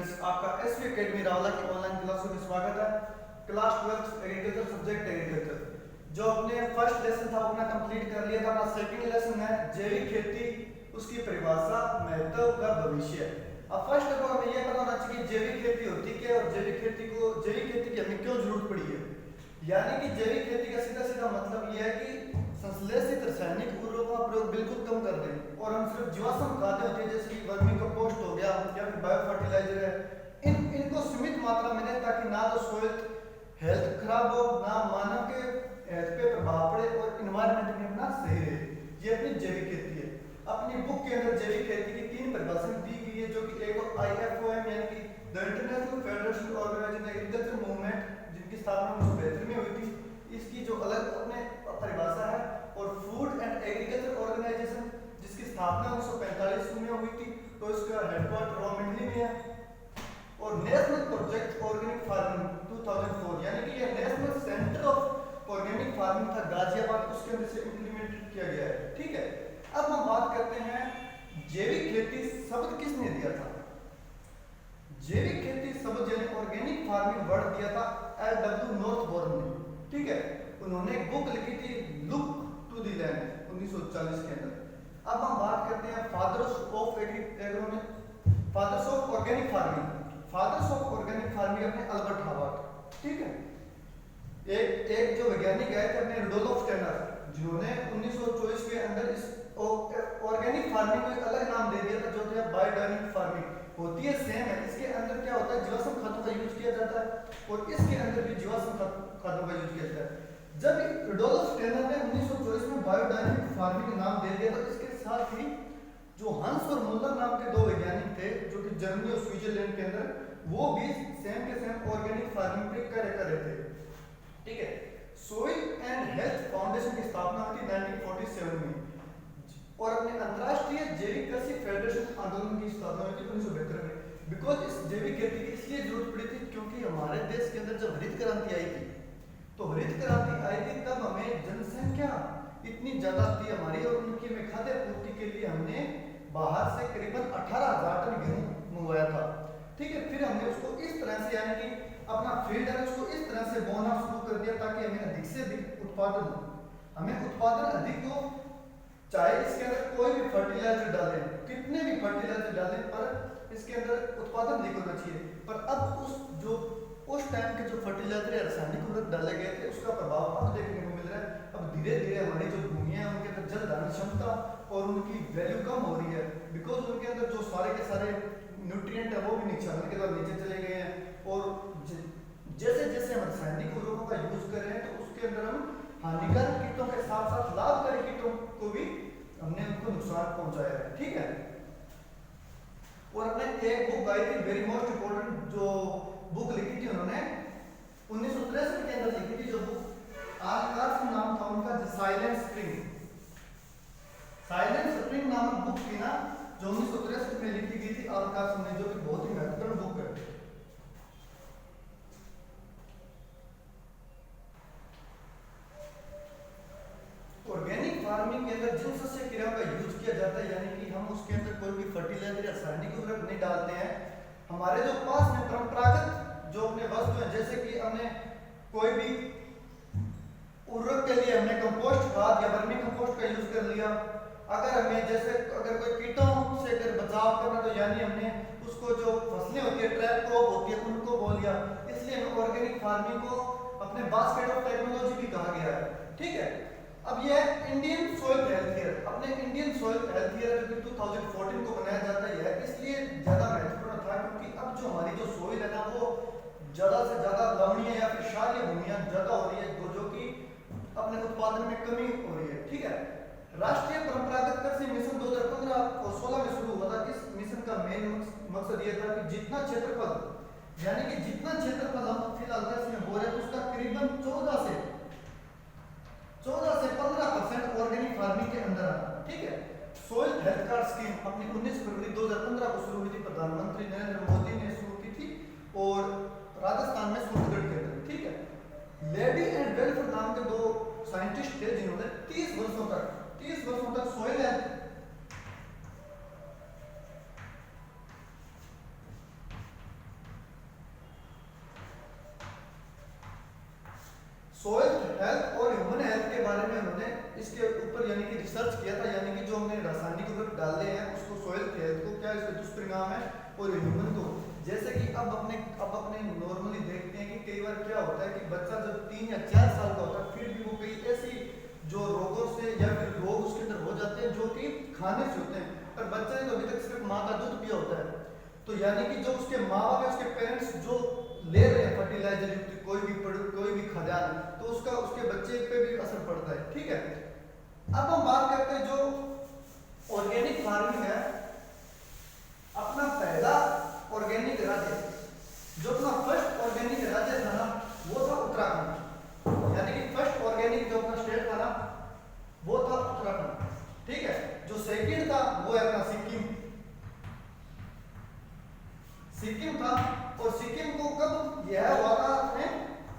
Students, आपका SV academy Rawla की online क्लासों में स्वागत है। क्लास 12 एग्रीकल्चर सब्जेक्ट एग्रीकल्चर जो अपने फर्स्ट लेसन था अपना कंप्लीट कर लिया था। अपना सेकंड लेसन है जैविक खेती, उसकी परिभाषा, महत्व व भविष्य। अब फर्स्ट ऑफ ऑल हमें यह पता होना चाहिए कि जैविक खेती होती क्या है और जैविक खेती की हमें क्यों जरूरत पड़ी है। यानी कि जैविक खेती का सीधा सीधा मतलब यह है कि संश्लेषित रासायनिक उर्वरकों का प्रयोग बिल्कुल कम कर दें और हम सिर्फ जीवाश्म खाद्य होती है जैसे कि वर्मी कंपोस्ट हो गया या फिर बायो फर्टिलाइजर है, इनको सीमित मात्रा में दें ताकि ना तो सोइल हेल्थ खराब हो, ना मानव के हेल्थ पे प्रभाव पड़े और इन्वायरमेंट भी अपना सही रहे। ये अपनी जैविक खेती है। अपनी बुक के अंदर जैविक खेती की 3 परिभाषाएं दी गई है जो कि एक IFOM यानी कि the international federation organization agriculture movement, जिनकी स्थापना 1972 में हुई थी, इसकी जो अलग अपने परिभाषा है, और फूड एंड एग्रीकल्चर ऑर्गेनाइजेशन जिसकी स्थापना 1945 में हुई थी, तो इसका हेडक्वार्टर रोमिंगली में है, और नेशनल प्रोजेक्ट ऑर्गेनिक फार्मिंग 2004 यानी कि ये national centre of organic farming था गाजियाबाद, उसके अंदर से इंप्लीमेंट किया गया है। ठीक है, अब हम बात करते हैं जैविक खेती शब्द किसने दिया था। जैविक खेती शब्द यानी ऑर्गेनिक फार्मिंग वर्ड दिया था LW नॉर्थबोर्न ने। ठीक है, उन्होंने एक बुक लिखी थी लुक टू द लैंड 1940 के अंदर। अब हम बात करते हैं fathers of organic farming. Fathers of organic farming अपने अल्बर्ट हावर्ड। ठीक है, एक जो वैज्ञानिक आए थे अपने रुडोल्फ स्टेनर, जिन्होंने 1924 के अंदर इस ऑर्गेनिक फार्मिंग को एक अलग नाम दे दिया था जो था बायोडायनेमिक फार्मिंग। होती है सेम है, इसके अंदर क्या होता है जीवाश्म खादों का यूज किया जाता है और इसके अंदर भी जीवाश्म खादों का यूज किया जाता है। जब रुडोल्फ स्टेनर ने 1924 में बायोडायनेमिक फार्मिंग नाम दे दिया तो इसके साथ ही जो हंस और मुल्लर नाम के 2 वैज्ञानिक थे जो कि जर्मनी और स्विट्जरलैंड के अंदर, वो भी सेम के सेम ऑर्गेनिक फार्मिंग पे कार्य कर रहे थे। ठीक है, सोइल एंड हेल्थ फाउंडेशन की स्थापना हुई थी 1947 में और अपने अंतर्राष्ट्रीय जैविक कृषि फेडरेशन आंदोलन की स्थापना हुई थी 1972 में। बिकॉज इस जैविक खेती की इसलिए जरूरत पड़ी थी क्योंकि हमारे देश के अंदर जब हरित क्रांति आई थी, तो हरित क्रांति आई थी तब हमें जनसंख्या इतनी ज्यादा थी हमारी और उनकी में खाद्य पूर्ति के लिए हमने बाहर से करीबन 18,000 टन गेहूं मंगवाया था। ठीक है, फिर हमने उसको इस तरह से यानी कि अपना फील्ड है उसको इस तरह से बोना शुरू कर दिया ताकि हमें अधिक से अधिक उत्पादन हो। हमें उत्पादन अधिक हो, चाहे इसके अंदर कोई भी फर्टिलाइजर डालें, कितने भी फर्टिलाइजर डालें, पर इसके अंदर उत्पादन अधिक होना चाहिए। पर अब उस टाइम के जो फर्टिलाइजर या रासायनिक उर्वरक डाले गए थे उसका प्रभाव अब देखने को मिल रहा है। अब धीरे धीरे हमारी जो भूमि है उनके अंदर जल धारण क्षमता और उनकी वैल्यू कम हो रही है, बिकॉज उनके अंदर जो सारे के सारे न्यूट्रिएंट है वो भी नीचे चले गए हैं। और जैसे जैसे हम रासायनिक उर्वरकों का यूज कर रहे हैं तो उसके अंदर हम हानिकारक कीटों के साथ साथ लाभकारी कीटों को भी हमने उनको नुकसान पहुंचाया है। ठीक है, और अपने एक बुक आई थी वेरी मोस्ट इंपोर्टेंट, जो बुक लिखी थी उन्होंने 1963 के अंदर लिखी थी, जो बुक आकाश नाम था उनका साइलेंट स्प्रिंग नामक बुक थी ना, जो 1963 में लिखी गई थी आकाश ने, जो कि बहुत ही महत्वपूर्ण बुक है। ऑर्गेनिक फार्मिंग के अंदर जिन शस्य क्रियाओं का यूज किया जाता है यानी कि हम उसके अंदर कोई भी फर्टिलाइजर या रासायनिक उर्वरक नहीं डालते हैं। हमारे जो पास में परंपरागत जो अपने वस्तु हैं, जैसे कि हमने कोई भी उर्वरक के लिए हमने कंपोस्ट खाद या वर्मी कंपोस्ट का यूज कर लिया। अगर कोई कीटों से अगर बचाव करना तो यानी हमने उसको जो फसलें होती है ट्रैप क्रॉप होती है उनको बो लिया। इसलिए हमें ऑर्गेनिक फार्मिंग को अपने बास्केट ऑफ टेक्नोलॉजी भी कहा गया है। ठीक है, अब ये इंडियन सॉइल हेल्थ ईयर, अपने इंडियन सॉइल हेल्थ ईयर जो कि 2014 को बनाया जाता है, इसलिए ज्यादा महत्वपूर्ण था क्योंकि अब जो हमारी जो सॉइल है ना वो ज्यादा से ज्यादा लवणीय या फिर क्षारीय भूमियां ज्यादा हो रही है जो कि अपने उत्पादन में कमी हो रही है। ठीक है, राष्ट्रीय परंपरागत कृषि मिशन 2015 और 16 में शुरू हुआ था। इस मिशन का मेन मकसद यह था कि जितना क्षेत्रफल यानी कि जितना क्षेत्रफल हम फिलहाल देश में हो रहे हैं उसका करीबन 14 से 15% ऑर्गेनिक फार्मिंग के अंदर आना। ठीक है, सोइल हेल्थ कार्ड स्कीम अपनी 19 फरवरी 2015 को शुरू हुई थी, प्रधानमंत्री नरेंद्र मोदी ने शुरू की थी और राजस्थान में सूरतगढ़ के अंदर। ठीक है, लेडी एंड वेलफेयर नाम के 2 साइंटिस्ट थे जिन्होंने 30 वर्षों तक सोइल हेल्थ बारे में उन्होंने इसके ऊपर यानी कि रिसर्च किया था, यानी कि जो हमने रासायनिक उर्वरक डाले हैं उसको सॉइल के हेल्थ को क्या इसके दुष्परिणाम है और ह्यूमन को। जैसे कि अब अपने नॉर्मली देखते हैं कि कई बार क्या होता है कि बच्चा जब 3 या 4 साल का होता है फिर भी वो कई ऐसी जो रोगों से या फिर रोग उसके अंदर हो जाते हैं जो कि खाने से होते हैं, पर बच्चे ने तो अभी तक सिर्फ माँ का दूध पिया होता है। तो यानी कि जो उसके माँ बाप है, उसके पेरेंट्स जो ले रहे हैं फर्टिलाइजर युक्त कोई भी खाद्यान्न, तो उसका उसके बच्चे पे भी असर पड़ता है। ठीक है, अब हम बात करते हैं जो ऑर्गेनिक फार्मिंग है। अपना पहला ऑर्गेनिक राज्य, जो अपना फर्स्ट ऑर्गेनिक राज्य था ना, वो था उत्तराखंड। यानी कि फर्स्ट ऑर्गेनिक जो अपना स्टेट था ना, वो था उत्तराखंड। ठीक है, जो सेकंड था वो है अपना सिक्किम था। और सिक्किम को कब यह हुआ था अपने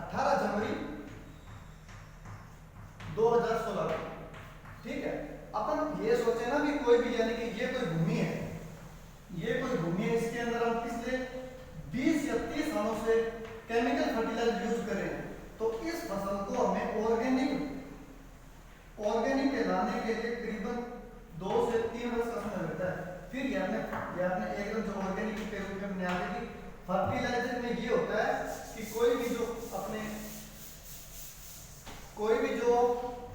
18 जनवरी 2016। ठीक है, अपन ये सोचे ना भी कोई भी यानी कि ये कोई भूमि है, इसके अंदर हम पिछले 20 या 30 सालों से केमिकल फर्टिलाइजर यूज करें, तो इस फसल को हमें ऑर्गेनिक के लाने के लिए करीबन 2 से 3 वर्ष का समय लगता है। फिर आपने एकदम जो ऑर्गेनिक के रूप में हमने आगे की फर्टिलाइजर में ये होता है कि कोई भी जो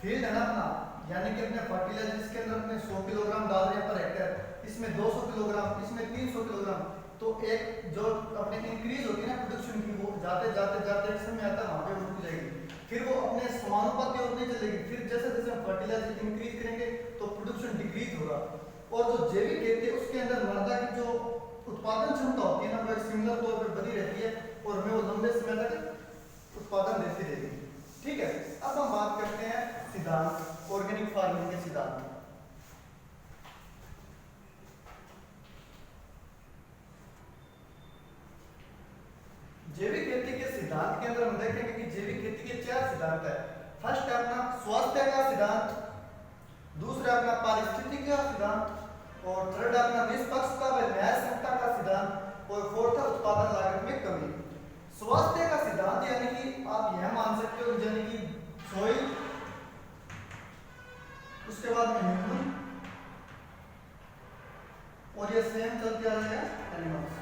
फील्ड है ना अपना, यानी कि अपने फर्टिलाइजर इसके अंदर अपने 100 किलोग्राम डाल रहे हैं पर हेक्टेयर, इसमें 200 किलोग्राम, इसमें 300 किलोग्राम, तो एक जो अपने इंक्रीज होती है ना प्रोडक्शन की, वो जाते एक समय आता है वहां पे रुक जाएगी, फिर वो अपने समानुपाती और नहीं चलेगी। फिर जैसे जैसे हम फर्टिलाइजर इंक्रीज करेंगे तो प्रोडक्शन डिक्रीज होगा। और जो जैविक खेती है उसके अंदर मृदा की जो उत्पादन क्षमता होती है ना, वो सिमिलर तौर पर बनी रहती है और हमें वो लंबे समय तक उत्पादन देती रहेगी। ठीक है, अब हम बात करते हैं सिद्धांत, ऑर्गेनिक फार्मिंग के सिद्धांत। जैविक खेती के सिद्धांत के अंदर हम देखेंगे कि जैविक खेती के 4 सिद्धांत है। फर्स्ट है अपना स्वास्थ्य का सिद्धांत, दूसरा अपना पारिस्थितिकी का सिद्धांत, और थर्ड अपना निष्पक्षता व न्यायसंगतता का सिद्धांत, और फोर्थ उत्पादन लागत में कमी। स्वास्थ्य का सिद्धांत यानी कि आप यह मान सकते हो यानी कि सॉइल, उसके बाद में ह्यूमन, और ये सेम चलते आ रहे हैं एनिमल्स।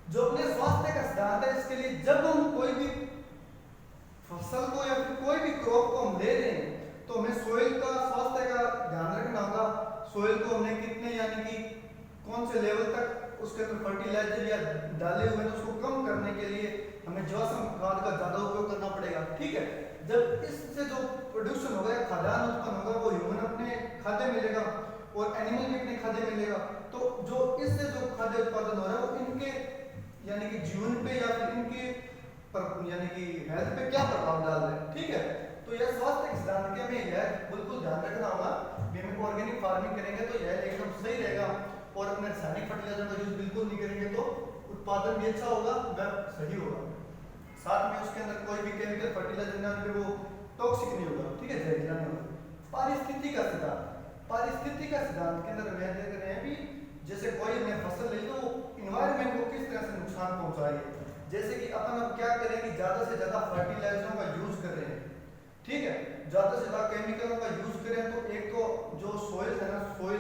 जो अपने स्वास्थ्य का सिद्धांत है, इसके लिए जब हम कोई भी फसल को या फिर कोई भी क्रॉप को हम ले रहे हैं तो हमें सोइल का स्वास्थ्य का ध्यान रखना होगा। सोइल को हमने कितने यानी कि कौन से लेवल तक उसके अंदर फर्टिलाइजर या डाले हुए हैं, तो उसको कम करने के लिए हमें जीवाश्म खाद का ज्यादा उपयोग करना पड़ेगा। ठीक है, जब इससे जो प्रोड्यूशन होगा या खाद्यान्न उत्पन्न होगा वो ह्यूमन अपने खाद्य मिलेगा और एनिमल भी अपने खाद्य मिलेगा। तो जो इससे जो खाद्य उत्पादन हो रहा है वो इनके यानी कि जीवन पे या फिर इनके यानी कि हेल्थ पे क्या प्रभाव डाल रहे हैं। ठीक है, तो यह स्वास्थ्य के सिद्धांत के हमें यह बिल्कुल ध्यान रखना होगा। हम ऑर्गेनिक फार्मिंग करेंगे तो यह एकदम सही रहेगा, और अपने रासायनिक फर्टिलाइजर का यूज बिल्कुल नहीं करेंगे तो उत्पादन भी अच्छा होगा, वह सही होगा। साथ में उसके अंदर कोई भी केमिकल फर्टिलाइजर ना फिर वो टॉक्सिक नहीं होगा। ठीक है, जहरीला नहीं होगा। पारिस्थितिकी का सिद्धांत के अंदर हम यह देख रहे हैं भी जैसे कोई हमने फसल ले तो इन्वायरमेंट को किस तरह से नुकसान पहुंचाएगी। जैसे कि अपन अब क्या करें कि ज्यादा से ज्यादा फर्टिलाइजरों का यूज कर रहे हैं। ठीक है, ज्यादा से ज्यादा केमिकलों का यूज करें तो एक तो जो सोइल है ना, सोइल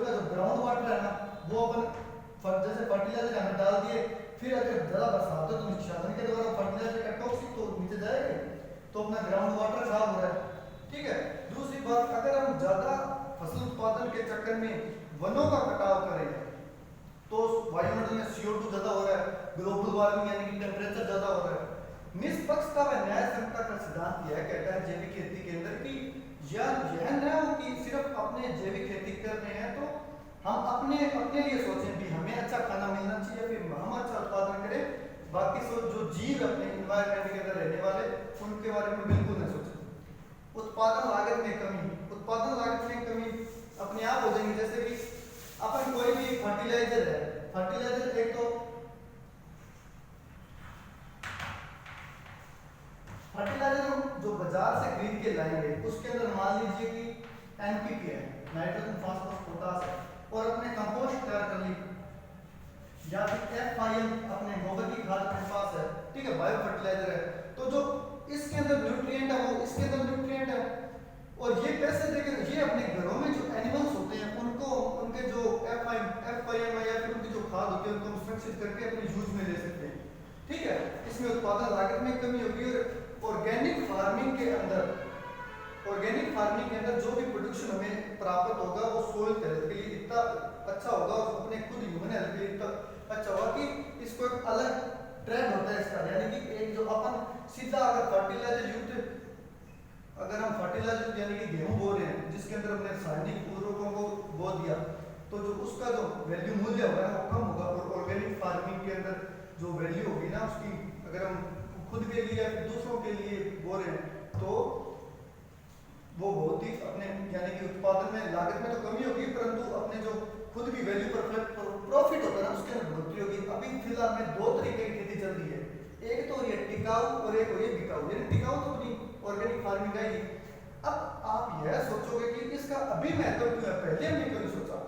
का जो ग्राउंड वाटर है ना, वो अपन जैसे फर्टिलाइजर हमें डाल दिए, फिर अगर ज्यादा बरसात हो तो निष्कासन के द्वारा फर्टिलाइजर का टॉक्सिक तो नीचे जाएगा, तो अपना ग्राउंड वाटर खराब हो रहा है। ठीक है, दूसरी बात, अगर हम ज्यादा फसल उत्पादन के चक्कर में वनों का कटाव करें तो वायुमंडल में CO2 ज्यादा हो रहा है, ग्लोबल वार्मिंग यानी कि टेम्परेचर ज्यादा हो रहा है। निष्पक्षता व न्यायसंगतता का सिद्धांत यह कहता है जैविक खेती के अंदर कि यह न हो कि सिर्फ अपने जैविक खेती कर रहे हैं तो हम अपने लिए सोचें भी हमें अच्छा खाना मिलना चाहिए, फिर हम अच्छा उत्पादन करें, बाकी जो जीव अपने एनवायरनमेंट के अंदर रहने वाले उनके बारे में बिल्कुल नहीं सोचें। उत्पादन लागत में कमी अपने आप हो जाएंगी। जैसे कि अपन कोई भी फर्टिलाइजर एक तो फर्टिलाइजर हम जो बाजार से खरीद के लाएंगे उसके अंदर मान लीजिए कि NPK है, नाइट्रोजन फास्फोरस पोटास है, और अपने कंपोस्ट तैयार कर ली, या फिर FIM अपने गोबर की खाद अपने पास है। ठीक है, बायो फर्टिलाइजर है। तो जो इसके अंदर न्यूट्रिएंट है, वो इसके अंदर न्यूट्रिएंट है। और ये पैसे देकर ये अपने घरों में जो एनिमल्स होते हैं उनको उनके जो FIM या फिर उनकी जो खाद होती है उनको सुरक्षित करके अपने यूज में ले सकते हैं। ठीक है, इसमें उत्पादन लागत में कमी होगी। और ऑर्गेनिक फार्मिंग के अंदर जो भी प्रोडक्शन हमें प्राप्त होगा वो सोइल हेल्थ के लिए इतना अच्छा होगा और अपने खुद ह्यूमन हेल्थ के लिए इतना अच्छा होगा कि इसको एक अलग ट्रेंड होता है इसका। यानी कि एक जो अपन सीधा अगर फर्टिलाइजर यानी कि गेहूं बो रहे हैं जिसके अंदर हमने रासायनिक उर्वरकों को बो दिया तो जो उसका जो वैल्यू मूल्य होगा वो कम होगा। और ऑर्गेनिक फार्मिंग के अंदर जो वैल्यू होगी ना उसकी, अगर हम खुद के लिए या फिर दूसरों के लिए बो रहे हैं तो वो बहुत ही अपने यानी कि उत्पादन में लागत में तो कमी होगी परंतु अपने जो खुद की वैल्यू पर प्रॉफिट होता है ना उसके अंदर बढ़ोतरी होगी। अभी फिलहाल में दो तरीके की खेती चल रही है, एक तो ये टिकाऊ और एक हो ये बिकाऊ। यानी टिकाऊ तो अपनी ऑर्गेनिक फार्मिंग है ही। अब आप यह सोचोगे कि इसका अभी महत्व क्यों है, पहले हमने क्यों नहीं सोचा?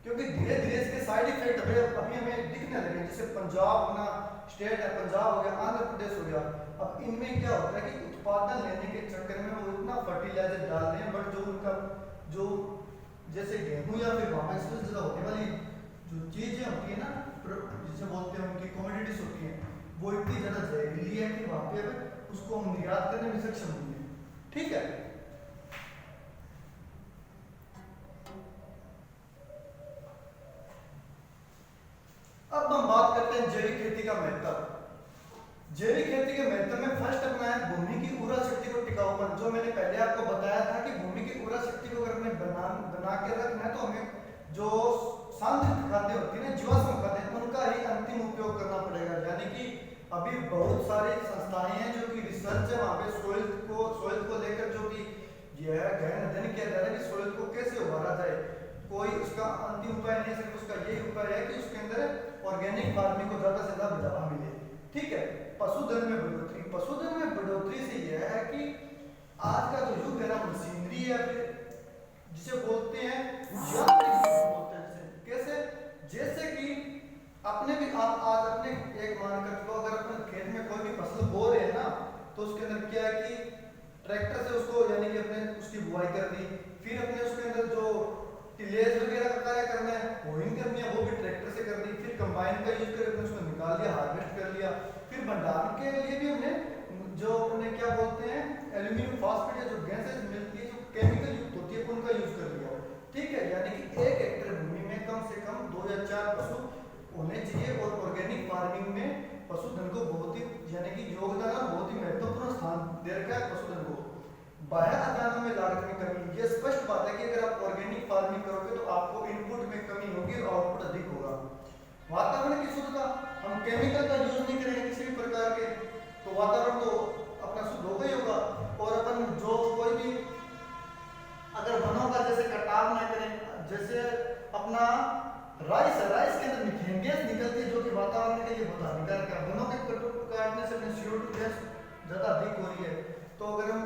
क्योंकि धीरे धीरे इसके साइड इफेक्ट अभी हमें दिखने लगे। जैसे पंजाब अपना स्टेट है, पंजाब हो गया, आंध्र प्रदेश हो गया, अब इनमें क्या होता है कि उत्पादन लेने के चक्कर में वो इतना फर्टिलाइजर डाल रहे हैं बट जो उनका जो जैसे गेहूं या फिर वहां पर इसमें ज्यादा होने वाली जो चीजें होती है ना जिसे बोलते हैं उनकी कमोडिटीज होती हैं वो इतनी ज्यादा जहरीली है कि वहां पे उसको हम निर्यात करने में सक्षम नहीं है। ठीक है, अब हम बात करते हैं जैविक खेती का महत्व। जैविक खेती के महत्व में फर्स्ट अपना है भूमि की उर्वरा शक्ति को टिकाऊपन। जो मैंने पहले आपको बताया था कि भूमि की उर्वरा शक्ति को अगर हमें बना के रखना है तो हमें जो सांद्रित खाद्य होती है ना, जीवाश्म खाद्य, उनका ही अंतिम उपयोग करना पड़ेगा। यानी कि अभी बहुत सारी संस्थाएं हैं जो कि रिसर्च है वहां पे सोइल को लेकर जो कि यह गहन अध्ययन किया जा रहा है कि सोइल को कैसे उभारा जाए। कोई उसका अंतिम उपाय नहीं, सिर्फ उसका यही उपाय है कि उसके अंदर ऑर्गेनिक फार्मिंग को ज्यादा से ज्यादा बढ़ावा मिले। ठीक है, पशुधन में बढ़ोतरी। पशुधन में बढ़ोतरी से यह है कि आज का जो युग है ना मशीनरी है, जिसे बोलते हैं यांत्रिक बोलते हैं। कैसे? जैसे कि अपने भी आप आज अपने एक मानकर चलो अगर अपने खेत में कोई भी फसल बो रहे हैं ना तो उसके अंदर क्या है कि ट्रैक्टर से उसको यानी कि अपने उसकी बुआई कर दी, फिर अपने उसके अंदर जो टिलेज वगैरह का कार्य करना है होइंग करनी है वो भी ट्रैक्टर से कर दी, फिर कंबाइन का यूज करके उसको निकाल लिया, हार्वेस्ट कर लिया, फिर भंडारण के लिए भी हमने जो अपने क्या बोलते हैं एल्यूमिनियम फॉस्फेट या जो गैसेज मिलती है जो केमिकल युक्त होती है उनका यूज कर लिया। ठीक है, यानी कि 1 हेक्टेयर भूमि में कम से कम 2 या 4 पशु होने चाहिए। और ऑर्गेनिक फार्मिंग में पशुधन को बहुत ही यानी कि योगदान और बहुत ही महत्वपूर्ण स्थान दे रखा है पशुधन को। बाह्य अदानों में लागत में कमी, ये स्पष्ट बात है कि अगर आप ऑर्गेनिक फार्मिंग करोगे तो आपको इनपुट में कमी होगी और आउटपुट अधिक होगा। वातावरण की शुद्धता, हम केमिकल का यूज नहीं करेंगे किसी भी प्रकार के तो वातावरण तो अपना शुद्ध होगा ही होगा। और अपन जो कोई भी अगर वनों का जैसे कटाव ना करें, जैसे अपना राइस के अंदर मीथेन गैस निकलती है जो कि वातावरण के लिए बहुत हानिकारक है। वनों के काटने से अपने CO2 गैस ज्यादा अधिक हो रही है। तो अगर हम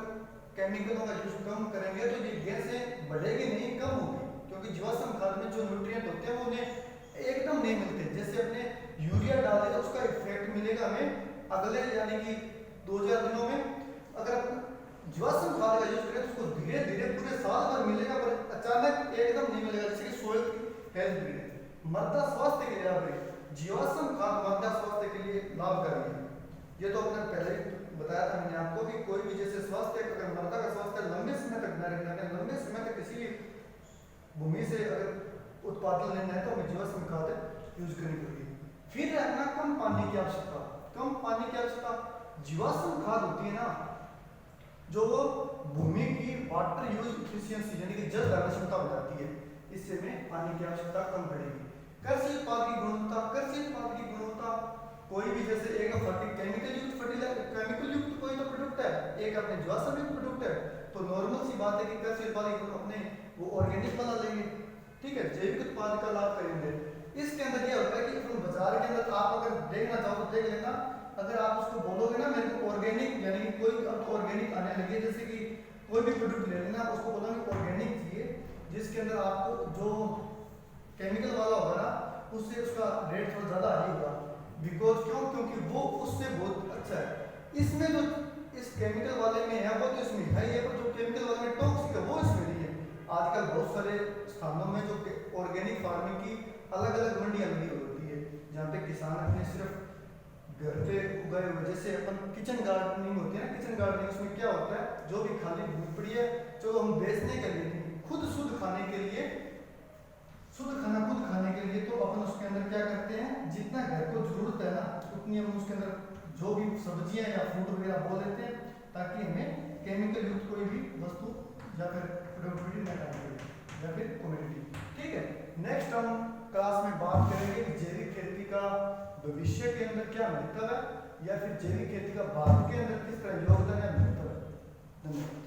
केमिकलों का यूज कम करेंगे तो ये गैसें बढ़ेगी नहीं, कम होगी, क्योंकि जीवाश्म खाद में जो न्यूट्रिएंट होते हैं वो उन्हें एकदम नहीं मिलते। जैसे अपने यूरिया डाल देगा उसका इफेक्ट मिलेगा हमें अगले यानी कि 2-4 दिनों में। अगर जीवाश्म खाद का यूज करें तो उसको धीरे धीरे पूरे साल भर मिलेगा पर अचानक एकदम नहीं मिलेगा। जैसे कि सोइल की हेल्थ बिगड़े, मृदा स्वास्थ्य के लिए लाभकारी, जीवाश्म खाद मृदा स्वास्थ्य के लिए लाभकारी है। ये तो अपने पहले बताया था मैंने आपको कि कोई भी जैसे स्वास्थ्य अगर मृदा का स्वास्थ्य लंबे समय तक न रखना है, लंबे समय तक किसी भूमि से अगर उत्पादन लेना है तो हमें जीवाश्म खाद यूज करनी पड़ेगी। फिर रखना कम पानी की आवश्यकता, कम पानी की आवश्यकता। जीवाश्म खाद होती है ना जो वो भूमि की वाटर यूज एफिशिएंसी यानी कि जल धारण क्षमता बढ़ाती है, इससे में पानी की आवश्यकता कम बढ़ेगी। कृषि उत्पाद की गुणवत्ता, कृषि उत्पाद की गुणवत्ता कोई भी जैसे एक केमिकल युक्त फर्टिलाइजर केमिकल युक्त कोई तो प्रोडक्ट है, एक अपने जीवाश्म युक्त प्रोडक्ट है, तो नॉर्मल सी बात है कि कृषि उत्पाद अपने वो ऑर्गेनिक वाला लेंगे। ठीक है, जैविक उत्पाद का लाभ करेंगे। इसके अंदर ये होता है कि अपन बाजार के अंदर आप अगर देखना चाहो तो देख लेना, अगर आप उसको बोलोगे ना मेरे को ऑर्गेनिक यानी कि कोई अब ऑर्गेनिक आने लगे, जैसे कि कोई भी प्रोडक्ट ले लेना उसको बोलोगे ऑर्गेनिक चाहिए, जिसके अंदर आपको जो केमिकल वाला होगा ना उससे उसका रेट थोड़ा ज्यादा हाई होगा। बिकॉज क्योंकि वो उससे बहुत अच्छा है। इसमें जो इस केमिकल वाले में है वो तो इसमें है ही है, पर जो केमिकल वाले में टॉक्सिक है वो इसमें नहीं है। आजकल बहुत सारे स्थानों में जो ऑर्गेनिक फार्मिंग की अलग अलग मंडियां लगी होती है, जहाँ पे किसान अपने सिर्फ घर पे उगाए हुए, जैसे अपन किचन गार्डनिंग होती है ना, किचन गार्डनिंग उसमें क्या होता है, जो भी खाली भूमि पड़ी है जो हम बेचने के लिए नहीं, खुद शुद्ध खाने के लिए, शुद्ध खाना खुद खाने के लिए, तो अपन उसके अंदर क्या करते हैं, जितना घर को जरूरत है ना उतनी हम उसके अंदर जो भी सब्जियां या फ्रूट वगैरह बो देते हैं, ताकि हमें केमिकल युक्त कोई भी वस्तु या फिर प्रोडक्टिविटी न करनी पड़े या फिर कम्युनिटी। ठीक है, नेक्स्ट हम क्लास में बात करेंगे कि जैविक खेती का भविष्य के अंदर क्या महत्व है, या फिर जैविक खेती का भारत के अंदर किस तरह योगदान या महत्व है। धन्यवाद।